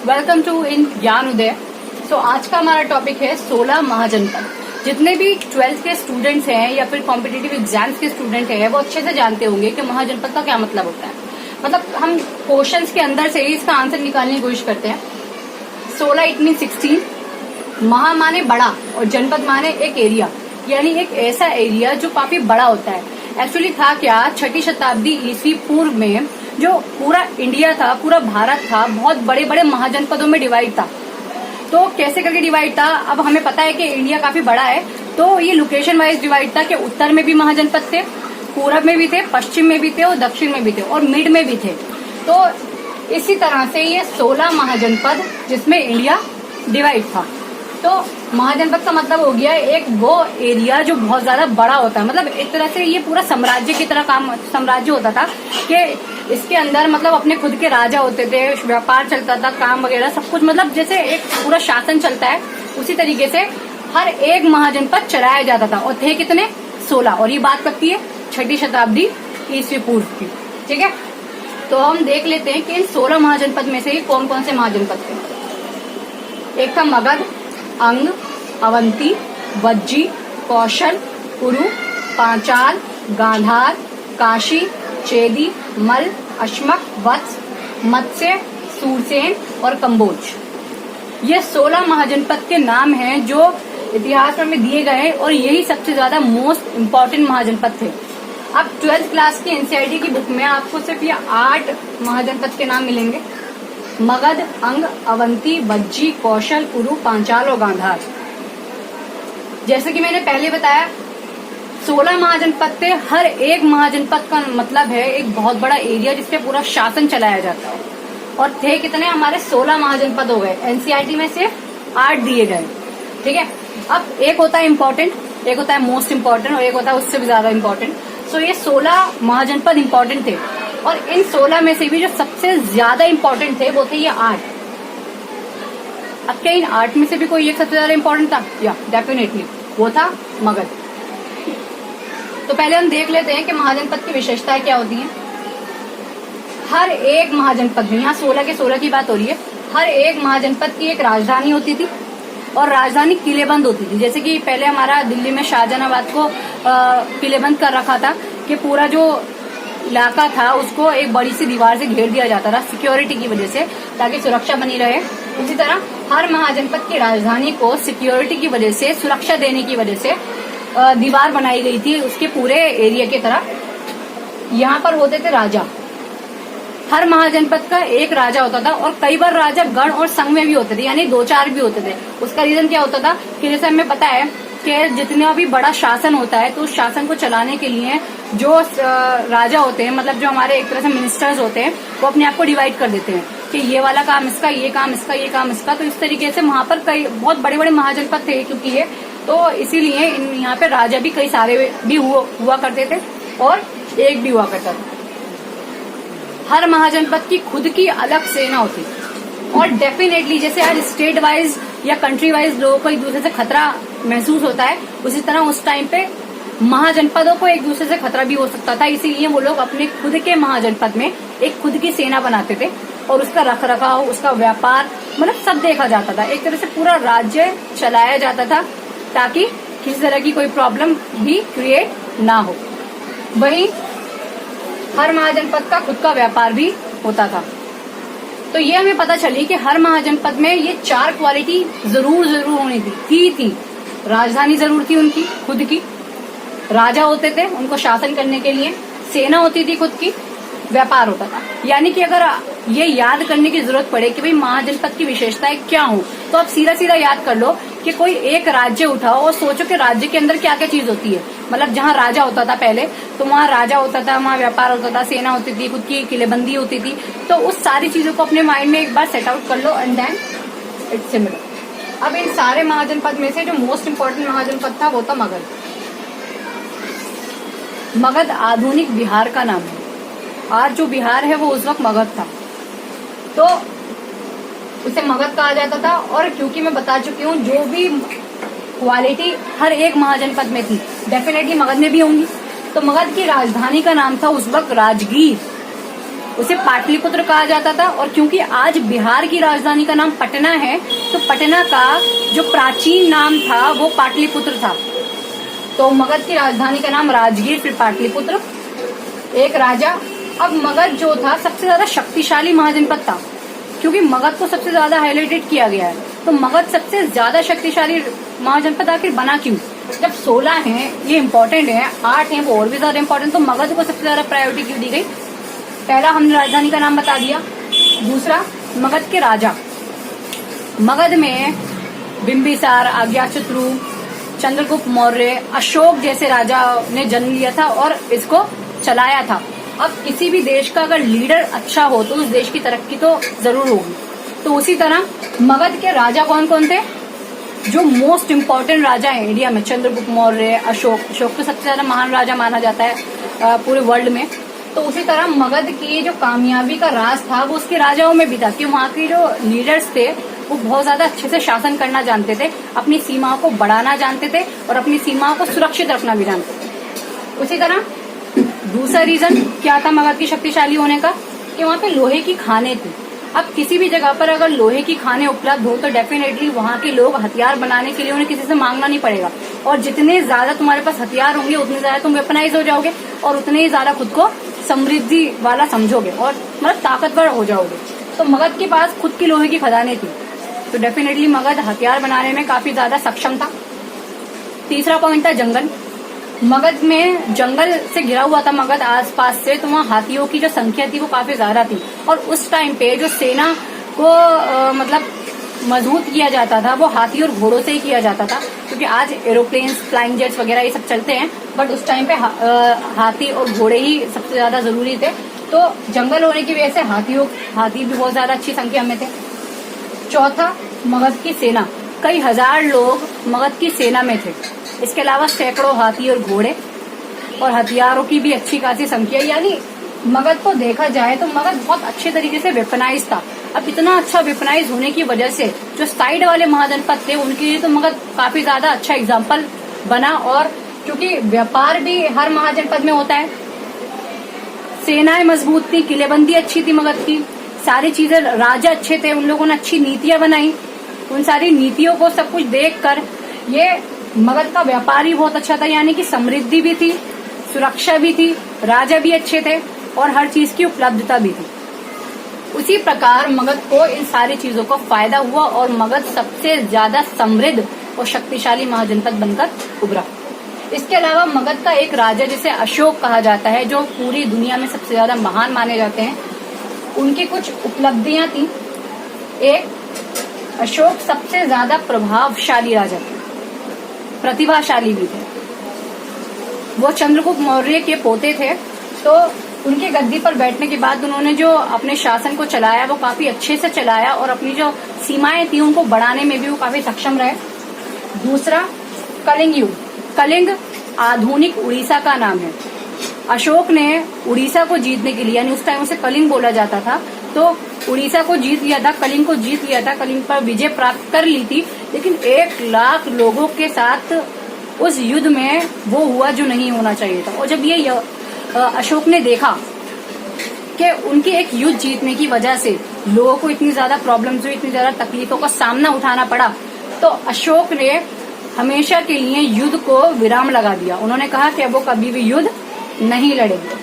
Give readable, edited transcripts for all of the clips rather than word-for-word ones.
Welcome to इन ज्ञान उदय। सो आज का हमारा टॉपिक है 16 महाजनपद। जितने भी 12th के स्टूडेंट्स हैं या फिर कॉम्पिटिटिव एग्जाम्स के स्टूडेंट हैं वो अच्छे से जानते होंगे कि महाजनपद का क्या मतलब होता है। मतलब हम क्वेश्चंस के अंदर से ही इसका आंसर निकालने की कोशिश करते हैं। 16 इट मीन 16, महा माने बड़ा और जनपद माने एक एरिया, यानी एक ऐसा एरिया जो काफी बड़ा होता है। एक्चुअली था क्या, 6ठी शताब्दी ईस्वी पूर्व में जो पूरा इंडिया था, पूरा भारत था, बहुत बड़े बड़े महाजनपदों में डिवाइड था। तो कैसे करके डिवाइड था, अब हमें पता है कि इंडिया काफी बड़ा है, तो ये लोकेशन वाइज डिवाइड था कि उत्तर में भी महाजनपद थे, पूरब में भी थे, पश्चिम में भी थे और दक्षिण में भी थे और मिड में भी थे। तो इसी तरह से ये 16 महाजनपद जिसमें इंडिया डिवाइड था। तो महाजनपद का मतलब हो गया एक वो एरिया जो बहुत ज्यादा बड़ा होता है। मतलब एक तरह से ये पूरा साम्राज्य की तरह साम्राज्य होता था कि इसके अंदर मतलब अपने खुद के राजा होते थे, व्यापार चलता था, काम वगैरह सब कुछ, मतलब जैसे एक पूरा शासन चलता है उसी तरीके से हर एक महाजनपद चलाया जाता था। और थे कितने? 16। और ये बात करती है 6ठी शताब्दी ईस्वी पूर्व की। ठीक है, तो हम देख लेते हैं कि इन 16 महाजनपद में से कौन कौन से महाजनपद थे। एक था मगध, अंग, अवंती, वज्जी, कौशल, कुरु, पांचाल, गांधार, काशी, चेदी, मल, अश्मक, वत्स, मत्स्य, सूरसेन और कंबोज। ये 16 महाजनपद के नाम हैं जो इतिहास में दिए गए हैं और यही सबसे ज्यादा मोस्ट इम्पोर्टेंट महाजनपद थे। अब 12th क्लास की एनसीईआरटी की बुक में आपको सिर्फ ये 8 महाजनपद के नाम मिलेंगे: मगध, अंग, अवंती, वज्जी, कौशल, कुरु, पांचाल और गांधार। जैसे कि मैंने पहले बताया 16 महाजनपद थे। हर एक महाजनपद का मतलब है एक बहुत बड़ा एरिया जिसपे पूरा शासन चलाया जाता है। और थे कितने? हमारे 16 महाजनपद हो गए। एनसीईआरटी में सिर्फ 8 दिए गए। ठीक है, अब एक होता है इम्पोर्टेंट, एक होता है मोस्ट इम्पोर्टेंट और एक होता है उससे भी ज्यादा इम्पोर्टेंट। सो ये 16 महाजनपद इम्पोर्टेंट थे और इन 16 में से भी जो सबसे ज्यादा इम्पोर्टेंट थे वो थे ये 8। अब क्या इन 8 में से भी कोई एक सबसे ज्यादा इम्पोर्टेंट था? या डेफिनेटली वो था मगध। तो पहले हम देख लेते हैं कि महाजनपद की विशेषताएं क्या होती हैं। हर एक महाजनपद में, यहाँ 16 के 16 की बात हो रही है, हर एक महाजनपद की एक राजधानी होती थी और राजधानी किलेबंद होती थी। जैसे कि पहले हमारा दिल्ली में शाहजहानाबाद को किलेबंद कर रखा था कि पूरा जो इलाका था उसको एक बड़ी सी दीवार से घेर दिया जाता था सिक्योरिटी की वजह से, ताकि सुरक्षा बनी रहे। उसी तरह हर महाजनपद की राजधानी को सिक्योरिटी की वजह से, सुरक्षा देने की वजह से दीवार बनाई गई थी उसके पूरे एरिया की तरह। यहाँ पर होते थे राजा। हर महाजनपद का एक राजा होता था और कई बार राजा गण और संघ में भी होते थे, यानी 2-4 भी होते थे। उसका रीजन क्या होता था कि जैसे हमें पता है कि जितना भी बड़ा शासन होता है तो उस शासन को चलाने के लिए जो राजा होते हैं, मतलब जो हमारे एक तरह से मिनिस्टर्स होते हैं, वो अपने आप को डिवाइड कर देते हैं कि ये वाला काम इसका, ये काम इसका, ये काम इसका। तो इस तरीके से वहां पर कई बहुत बड़े बड़े महाजनपद थे क्योंकि ये, तो इसीलिए यहाँ पे राजा भी कई सारे भी हुआ करते थे और एक भी हुआ करता था। हर महाजनपद की खुद की अलग सेना होती और डेफिनेटली जैसे आज स्टेट वाइज या कंट्री वाइज लोगों को एक दूसरे से खतरा महसूस होता है, उसी तरह उस टाइम पे महाजनपदों को एक दूसरे से खतरा भी हो सकता था। इसीलिए वो लोग अपने खुद के महाजनपद में एक खुद की सेना बनाते थे और उसका रख रखाव, उसका व्यापार, मतलब सब देखा जाता था। एक तरह से पूरा राज्य चलाया जाता था ताकि किसी तरह की कोई प्रॉब्लम भी क्रिएट ना हो। वहीं हर महाजनपद का खुद का व्यापार भी होता था। तो ये हमें पता चली कि हर महाजनपद में ये 4 क्वालिटी जरूर होनी थी। राजधानी जरूर थी उनकी खुद की, राजा होते थे उनको शासन करने के लिए, सेना होती थी खुद की, व्यापार होता था। यानी कि अगर ये याद करने की जरूरत पड़े कि भाई महाजनपद की विशेषताएं क्या हो, तो आप सीधा याद कर लो कि कोई एक राज्य उठाओ और सोचो कि राज्य के अंदर क्या क्या चीज होती है। मतलब जहाँ राजा होता था पहले, तो वहाँ राजा होता था, वहाँ व्यापार होता था, सेना होती थी, खुद की किलेबंदी होती थी। तो उस सारी चीजों को अपने माइंड में एक बार सेट आउट कर लो एंड देन इट्स सिमिलर। अब इन सारे महाजनपद में से जो मोस्ट इम्पोर्टेंट महाजनपद था वो था मगध। मगध आधुनिक बिहार का नाम है। आज जो बिहार है वो उस वक्त मगध था, तो उसे मगध कहा जाता था। और क्योंकि मैं बता चुकी हूँ जो भी क्वालिटी हर एक महाजनपद में थी डेफिनेटली मगध में भी होंगी। तो मगध की राजधानी का नाम था उस वक्त राजगीर। उसे पाटलिपुत्र कहा जाता था। और क्योंकि आज बिहार की राजधानी का नाम पटना है, तो पटना का जो प्राचीन नाम था वो पाटलिपुत्र था। तो मगध की राजधानी का नाम राजगीर, फिर पाटलिपुत्र। एक राजा, अब मगध जो था सबसे ज्यादा शक्तिशाली महाजनपद था, क्योंकि मगध को सबसे ज्यादा हाईलाइटेड किया गया है। तो मगध सबसे ज्यादा शक्तिशाली महाजनपद आखिर बना क्यों? जब 16 हैं ये इम्पोर्टेंट है, 8 हैं वो और भी ज्यादा इम्पोर्टेंट, तो मगध को सबसे ज्यादा प्रायोरिटी क्यों दी गई? पहला हमने राजधानी का नाम बता दिया। दूसरा, मगध के राजा। मगध में बिंबिसार, अज्ञातशत्रु, चंद्रगुप्त मौर्य, अशोक जैसे राजा ने जन्म लिया था और इसको चलाया था। अब किसी भी देश का अगर लीडर अच्छा हो तो उस देश की तरक्की तो जरूर होगी। तो उसी तरह मगध के राजा कौन कौन थे? जो मोस्ट इम्पोर्टेंट राजा है इंडिया में, चंद्रगुप्त मौर्य, अशोक तो सबसे ज्यादा महान राजा माना जाता है पूरे वर्ल्ड में। तो उसी तरह मगध की जो कामयाबी का राज था वो उसके राजाओं में भी था कि वहाँ के जो लीडर्स थे वो बहुत ज्यादा अच्छे से शासन करना जानते थे, अपनी सीमाओं को बढ़ाना जानते थे और अपनी सीमाओं को सुरक्षित रखना भी जानते थे। उसी तरह दूसरा रीजन क्या था मगध की शक्तिशाली होने का? कि वहाँ पे लोहे की खानें थी। अब किसी भी जगह पर अगर लोहे की खानें उपलब्ध हो तो डेफिनेटली वहाँ के लोग हथियार बनाने के लिए उन्हें किसी से मांगना नहीं पड़ेगा, और जितने ज्यादा तुम्हारे पास हथियार होंगे उतने ज्यादा तुम वेपनाइज हो जाओगे और उतने ही ज्यादा खुद को समृद्धि वाला समझोगे और मतलब ताकतवर हो जाओगे। तो मगध के पास खुद की लोहे की खदानें थी, तो डेफिनेटली मगध हथियार बनाने में काफी ज्यादा सक्षम था। तीसरा पॉइंट था जंगल। मगध में जंगल से घिरा हुआ था मगध आसपास से, तो वहाँ हाथियों की जो संख्या थी वो काफी ज्यादा थी। और उस टाइम पे जो सेना को मतलब मजबूत किया जाता था वो हाथी और घोड़ों से ही किया जाता था, क्योंकि आज एरोप्लेन, फ्लाइंग जेट्स वगैरह ये सब चलते हैं, बट उस टाइम पे हाथी और घोड़े ही सबसे ज्यादा जरूरी थे। तो जंगल होने की वजह से हाथी भी बहुत ज्यादा अच्छी संख्या में थे। चौथा, मगध की सेना। कई हजार लोग मगध की सेना में थे। इसके अलावा सैकड़ों हाथी और घोड़े और हथियारों की भी अच्छी खासी संख्या, यानी मगध को देखा जाए तो मगध बहुत अच्छे तरीके से वेपनाइज था। अब इतना अच्छा वेपनाइज होने की वजह से जो साइड वाले महाजनपद थे उनके लिए तो मगध काफी ज्यादा अच्छा एग्जाम्पल बना। और क्योंकि व्यापार भी हर महाजनपद में होता है, सेनाएं मजबूत थी, किलेबंदी अच्छी थी मगध की, सारी चीजें, राजा अच्छे थे, उन लोगों ने अच्छी नीतियां बनाई। उन सारी नीतियों को सब कुछ देखकर ये मगध का व्यापार ही बहुत अच्छा था, यानी कि समृद्धि भी थी, सुरक्षा भी थी, राजा भी अच्छे थे और हर चीज की उपलब्धता भी थी। उसी प्रकार मगध को इन सारी चीजों का फायदा हुआ और मगध सबसे ज्यादा समृद्ध और शक्तिशाली महाजनपद बनकर उभरा। इसके अलावा मगध का एक राजा जिसे अशोक कहा जाता है, जो पूरी दुनिया में सबसे ज्यादा महान माने जाते हैं, उनकी कुछ उपलब्धियां थी। एक, अशोक सबसे ज्यादा प्रभावशाली राजा थे, प्रतिभाशाली भी थे। वो चंद्रगुप्त मौर्य के पोते थे, तो उनके गद्दी पर बैठने के बाद उन्होंने जो अपने शासन को चलाया वो काफी अच्छे से चलाया और अपनी जो सीमाएं थी उनको बढ़ाने में भी वो काफी सक्षम रहे। दूसरा, कलिंग युग। कलिंग आधुनिक उड़ीसा का नाम है। अशोक ने उड़ीसा को जीतने के लिए, यानी उस टाइम उसे कलिंग बोला जाता था, तो उड़ीसा को जीत लिया था, कलिंग को जीत लिया था, कलिंग पर विजय प्राप्त कर ली थी। लेकिन 1 लाख लोगों के साथ उस युद्ध में वो हुआ जो नहीं होना चाहिए था। और जब ये अशोक ने देखा कि उनके एक युद्ध जीतने की वजह से लोगों को इतनी ज्यादा प्रॉब्लम्स हुई, इतनी ज्यादा तकलीफों का सामना उठाना पड़ा, तो अशोक ने हमेशा के लिए युद्ध को विराम लगा दिया। उन्होंने कहा कि अब वो कभी भी युद्ध नहीं लड़ेंगे।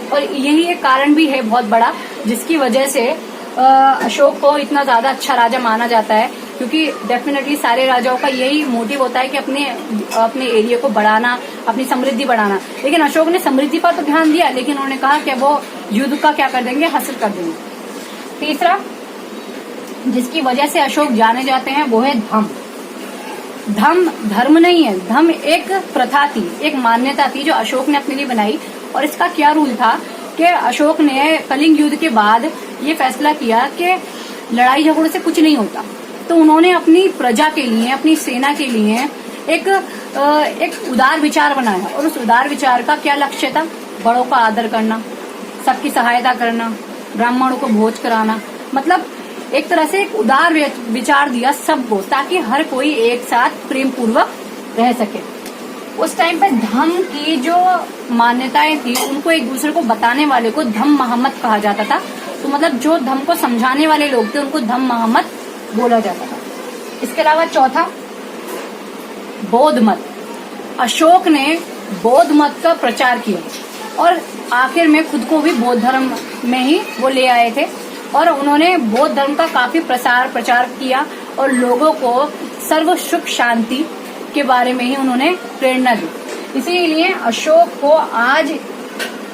और यही एक कारण भी है बहुत बड़ा जिसकी वजह से अशोक को इतना ज्यादा अच्छा राजा माना जाता है, क्योंकि डेफिनेटली सारे राजाओं का यही मोटिव होता है कि अपने एरिया को बढ़ाना, अपनी समृद्धि बढ़ाना। लेकिन अशोक ने समृद्धि पर तो ध्यान दिया, लेकिन उन्होंने कहा कि वो युद्ध का क्या कर देंगे, हासिल कर देंगे। तीसरा, जिसकी वजह से अशोक जाने जाते हैं वो है धम। धम धर्म नहीं है, धम एक प्रथा थी, एक मान्यता थी जो अशोक ने अपने लिए बनाई। और इसका क्या रूल था कि अशोक ने कलिंग युद्ध के बाद ये फैसला किया कि लड़ाई झगड़ों से कुछ नहीं होता, तो उन्होंने अपनी प्रजा के लिए, अपनी सेना के लिए एक उदार विचार बनाया। और उस उदार विचार का क्या लक्ष्य था? बड़ों का आदर करना, सबकी सहायता करना, ब्राह्मणों को भोज कराना, मतलब एक तरह से एक उदार विचार दिया सबको, ताकि हर कोई एक साथ प्रेम पूर्वक रह सके। उस टाइम पे धम्म की जो मान्यताएं थी उनको एक दूसरे को बताने वाले को धम्म महम्मद कहा जाता था। तो मतलब जो धम्म को समझाने वाले लोग थे उनको धम्म महम्मद बोला जाता था। इसके अलावा चौथा, बौद्ध मत। अशोक ने बौद्ध मत का प्रचार किया और आखिर में खुद को भी बौद्ध धर्म में ही वो ले आए थे और उन्होंने बौद्ध धर्म का काफी प्रचार किया और लोगों को सर्व सुख शांति के बारे में ही उन्होंने प्रेरणा दी। इसीलिए अशोक को आज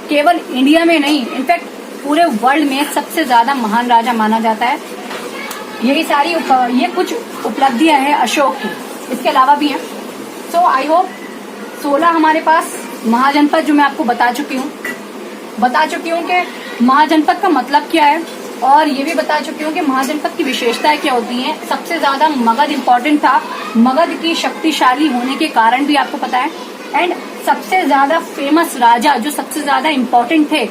केवल इंडिया में नहीं, इनफैक्ट पूरे वर्ल्ड में सबसे ज्यादा महान राजा माना जाता है। ये कुछ उपलब्धियां हैं अशोक की, इसके अलावा भी हैं। सो आई होप 16 हमारे पास महाजनपद जो मैं आपको बता चुकी हूँ कि महाजनपद का मतलब क्या है और ये भी बता चुकी हूँ कि महाजनपद की विशेषताएं क्या होती हैं। सबसे ज्यादा मगध इम्पोर्टेंट था, मगध की शक्तिशाली होने के कारण भी आपको पता है। एंड सबसे ज्यादा फेमस राजा जो सबसे ज्यादा इम्पोर्टेंट थे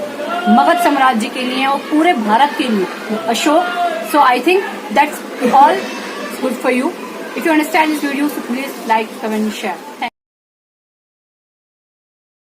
मगध साम्राज्य के लिए और पूरे भारत के लिए, Ashok. So I think that's all good for you. If you understand this video so please like, comment, share.